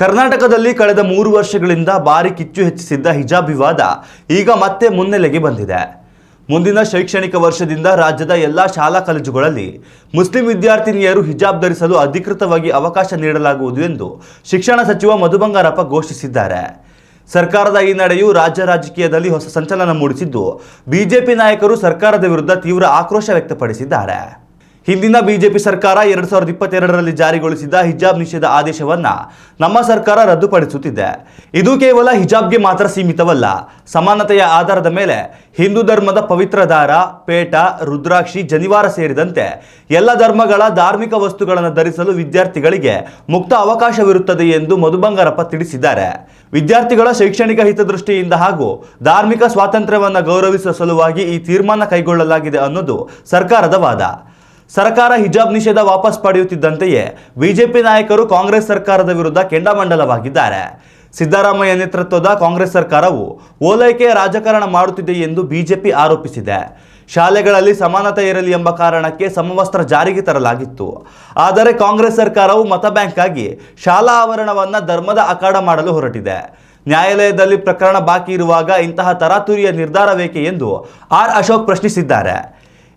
ಕರ್ನಾಟಕದಲ್ಲಿ ಕಳೆದ 3 ವರ್ಷಗಳಿಂದ ಭಾರಿ ಕಿಚ್ಚು ಹೆಚ್ಚಿಸಿದ್ದ ಹಿಜಾಬ್ ವಿವಾದ ಈಗ ಮತ್ತೆ ಮುನ್ನೆಲೆಗೆ ಬಂದಿದೆ. ಮುಂದಿನ ಶೈಕ್ಷಣಿಕ ವರ್ಷದಿಂದ ರಾಜ್ಯದ ಎಲ್ಲಾ ಶಾಲಾ ಕಾಲೇಜುಗಳಲ್ಲಿ ಮುಸ್ಲಿಂ ವಿದ್ಯಾರ್ಥಿನಿಯರು ಹಿಜಾಬ್ ಧರಿಸಲು ಅಧಿಕೃತವಾಗಿ ಅವಕಾಶ ನೀಡಲಾಗುವುದು ಎಂದು ಶಿಕ್ಷಣ ಸಚಿವ ಮಧು ಬಂಗಾರಪ್ಪ ಘೋಷಿಸಿದ್ದಾರೆ. ಸರ್ಕಾರದ ಈ ನಡೆಯು ರಾಜ್ಯ ರಾಜಕೀಯದಲ್ಲಿ ಹೊಸ ಸಂಚಲನ ಮೂಡಿಸಿದ್ದು, ಬಿಜೆಪಿ ನಾಯಕರು ಸರ್ಕಾರದ ವಿರುದ್ಧ ತೀವ್ರ ಆಕ್ರೋಶ ವ್ಯಕ್ತಪಡಿಸಿದ್ದಾರೆ. ಹಿಂದಿನ ಬಿಜೆಪಿ ಸರ್ಕಾರ 2022ರಲ್ಲಿ ಜಾರಿಗೊಳಿಸಿದ ಹಿಜಾಬ್ ನಿಷೇಧ ಆದೇಶವನ್ನ ನಮ್ಮ ಸರ್ಕಾರ ರದ್ದುಪಡಿಸುತ್ತಿದೆ. ಇದು ಕೇವಲ ಹಿಜಾಬ್ಗೆ ಮಾತ್ರ ಸೀಮಿತವಲ್ಲ. ಸಮಾನತೆಯ ಆಧಾರದ ಮೇಲೆ ಹಿಂದೂ ಧರ್ಮದ ಪವಿತ್ರ ದಾರ, ಪೇಟ, ರುದ್ರಾಕ್ಷಿ, ಜನಿವಾರ ಸೇರಿದಂತೆ ಎಲ್ಲ ಧರ್ಮಗಳ ಧಾರ್ಮಿಕ ವಸ್ತುಗಳನ್ನು ಧರಿಸಲು ವಿದ್ಯಾರ್ಥಿಗಳಿಗೆ ಮುಕ್ತ ಅವಕಾಶವಿರುತ್ತದೆ ಎಂದು ಮಧು ಬಂಗಾರಪ್ಪ ತಿಳಿಸಿದ್ದಾರೆ. ವಿದ್ಯಾರ್ಥಿಗಳ ಶೈಕ್ಷಣಿಕ ಹಿತದೃಷ್ಟಿಯಿಂದ ಹಾಗೂ ಧಾರ್ಮಿಕ ಸ್ವಾತಂತ್ರ್ಯವನ್ನು ಗೌರವಿಸುವ ಸಲುವಾಗಿ ಈ ತೀರ್ಮಾನ ಕೈಗೊಳ್ಳಲಾಗಿದೆ ಅನ್ನೋದು ಸರ್ಕಾರದ ವಾದ. ಸರ್ಕಾರ ಹಿಜಾಬ್ ನಿಷೇಧ ವಾಪಸ್ ಪಡೆಯುತ್ತಿದ್ದಂತೆಯೇ ಬಿಜೆಪಿ ನಾಯಕರು ಕಾಂಗ್ರೆಸ್ ಸರ್ಕಾರದ ವಿರುದ್ಧ ಕೆಂಡಾಮಂಡಲವಾಗಿದ್ದಾರೆ. ಸಿದ್ದರಾಮಯ್ಯ ನೇತೃತ್ವದ ಕಾಂಗ್ರೆಸ್ ಸರ್ಕಾರವು ಓಲೈಕೆಯ ರಾಜಕಾರಣ ಮಾಡುತ್ತಿದೆ ಎಂದು ಬಿಜೆಪಿ ಆರೋಪಿಸಿದೆ. ಶಾಲೆಗಳಲ್ಲಿ ಸಮಾನತೆ ಇರಲಿ ಎಂಬ ಕಾರಣಕ್ಕೆ ಸಮವಸ್ತ್ರ ಜಾರಿಗೆ ತರಲಾಗಿತ್ತು. ಆದರೆ ಕಾಂಗ್ರೆಸ್ ಸರ್ಕಾರವು ಮತ ಬ್ಯಾಂಕ್ ಆಗಿ ಶಾಲಾ ಆವರಣವನ್ನು ಧರ್ಮದ ಅಖಾಡ ಮಾಡಲು ಹೊರಟಿದೆ. ನ್ಯಾಯಾಲಯದಲ್ಲಿ ಪ್ರಕರಣ ಬಾಕಿ ಇರುವಾಗ ಇಂತಹ ತರಾತುರಿಯ ನಿರ್ಧಾರವೇಕೆ ಎಂದು ಆರ್ ಅಶೋಕ್ ಪ್ರಶ್ನಿಸಿದ್ದಾರೆ.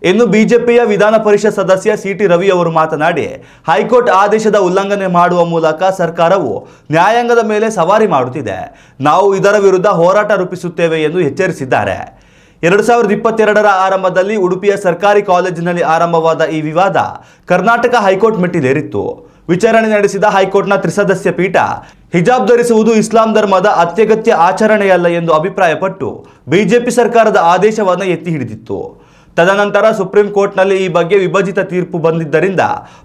ಇನ್ನು ಬಿಜೆಪಿಯ ವಿಧಾನ ಪರಿಷತ್ ಸದಸ್ಯ ಸಿಟಿ ರವಿ ಅವರು ಮಾತನಾಡಿ, ಹೈಕೋರ್ಟ್ ಆದೇಶದ ಉಲ್ಲಂಘನೆ ಮಾಡುವ ಮೂಲಕ ಸರ್ಕಾರವು ನ್ಯಾಯಾಂಗದ ಮೇಲೆ ಸವಾರಿ ಮಾಡುತ್ತಿದೆ. ನಾವು ಇದರ ವಿರುದ್ಧ ಹೋರಾಟ ರೂಪಿಸುತ್ತೇವೆ ಎಂದು ಎಚ್ಚರಿಸಿದ್ದಾರೆ. 2022ರ ಆರಂಭದಲ್ಲಿ ಉಡುಪಿಯ ಸರ್ಕಾರಿ ಕಾಲೇಜಿನಲ್ಲಿ ಆರಂಭವಾದ ಈ ವಿವಾದ ಕರ್ನಾಟಕ ಹೈಕೋರ್ಟ್ ಮೆಟ್ಟಿಲೇರಿತ್ತು. ವಿಚಾರಣೆ ನಡೆಸಿದ ಹೈಕೋರ್ಟ್ನ ತ್ರಿಸದಸ್ಯ ಪೀಠ ಹಿಜಾಬ್ ಧರಿಸುವುದು ಇಸ್ಲಾಂ ಧರ್ಮದ ಅತ್ಯಗತ್ಯ ಆಚರಣೆಯಲ್ಲ ಎಂದು ಅಭಿಪ್ರಾಯಪಟ್ಟು ಬಿಜೆಪಿ ಸರ್ಕಾರದ ಆದೇಶವನ್ನು ಎತ್ತಿ ಹಿಡಿದಿತ್ತು. ತದನಂತರ ಸುಪ್ರೀಂ ಕೋರ್ಟ್ನಲ್ಲಿ ಈ ಬಗ್ಗೆ ವಿಭಜಿತ ತೀರ್ಪು ಬಂದಿದ್ದರಿಂದ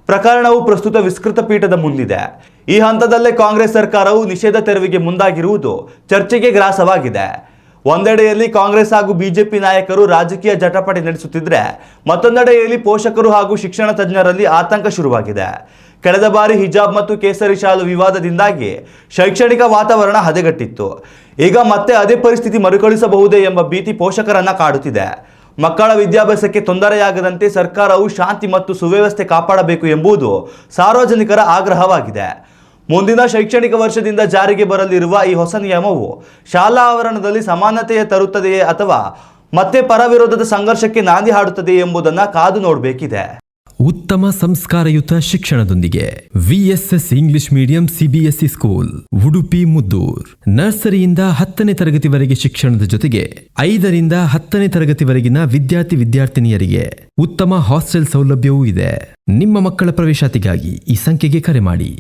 ಪ್ರಕರಣವು ಪ್ರಸ್ತುತ ವಿಸ್ತೃತ ಪೀಠದ ಮುಂದಿದೆ. ಈ ಹಂತದಲ್ಲೇ ಕಾಂಗ್ರೆಸ್ ಸರ್ಕಾರವು ನಿಷೇಧ ತೆರವಿಗೆ ಮುಂದಾಗಿರುವುದು ಚರ್ಚೆಗೆ ಗ್ರಾಸವಾಗಿದೆ. ಒಂದೆಡೆಯಲ್ಲಿ ಕಾಂಗ್ರೆಸ್ ಹಾಗೂ ಬಿಜೆಪಿ ನಾಯಕರು ರಾಜಕೀಯ ಜಟಾಪಟಿ ನಡೆಸುತ್ತಿದ್ದರೆ, ಮತ್ತೊಂದೆಡೆಯಲ್ಲಿ ಪೋಷಕರು ಹಾಗೂ ಶಿಕ್ಷಣ ತಜ್ಞರಲ್ಲಿ ಆತಂಕ ಶುರುವಾಗಿದೆ. ಕಳೆದ ಬಾರಿ ಹಿಜಾಬ್ ಮತ್ತು ಕೇಸರಿ ಶಾಲು ವಿವಾದದಿಂದಾಗಿ ಶೈಕ್ಷಣಿಕ ವಾತಾವರಣ ಹದಗೆಟ್ಟಿತ್ತು. ಈಗ ಮತ್ತೆ ಅದೇ ಪರಿಸ್ಥಿತಿ ಮರುಕಳಿಸಬಹುದೇ ಎಂಬ ಭೀತಿ ಪೋಷಕರನ್ನ ಕಾಡುತ್ತಿದೆ. ಮಕ್ಕಳ ವಿದ್ಯಾಭ್ಯಾಸಕ್ಕೆ ತೊಂದರೆಯಾಗದಂತೆ ಸರ್ಕಾರವು ಶಾಂತಿ ಮತ್ತು ಸುವ್ಯವಸ್ಥೆ ಕಾಪಾಡಬೇಕು ಎಂಬುದು ಸಾರ್ವಜನಿಕರ ಆಗ್ರಹವಾಗಿದೆ. ಮುಂದಿನ ಶೈಕ್ಷಣಿಕ ವರ್ಷದಿಂದ ಜಾರಿಗೆ ಬರಲಿರುವ ಈ ಹೊಸ ನಿಯಮವು ಶಾಲಾ ಆವರಣದಲ್ಲಿ ಸಮಾನತೆಯ ತರುತ್ತದೆಯೇ ಅಥವಾ ಮತ್ತೆ ಪರವಿರೋಧದ ಸಂಘರ್ಷಕ್ಕೆ ನಾಂದಿ ಹಾಡುತ್ತದೆಯೇ ಎಂಬುದನ್ನು ಕಾದು ನೋಡಬೇಕಿದೆ. ಉತ್ತಮ ಸಂಸ್ಕಾರಯುತ ಶಿಕ್ಷಣದೊಂದಿಗೆ VSS English medium CBSE school Udupi Muddur. ನರ್ಸರಿಯಿಂದ 10ನೇ ತರಗತಿವರೆಗೆ ಶಿಕ್ಷಣದ ಜೊತೆಗೆ 5ರಿಂದ 10ನೇ ತರಗತಿವರೆಗಿನ ವಿದ್ಯಾರ್ಥಿನಿಯರಿಗೆ ಉತ್ತಮ ಹಾಸ್ಟೆಲ್ ಸೌಲಭ್ಯವೂ ಇದೆ. ನಿಮ್ಮ ಮಕ್ಕಳ ಪ್ರವೇಶಾತಿಗಾಗಿ ಈ ಸಂಖ್ಯೆಗೆ ಕರೆ ಮಾಡಿ.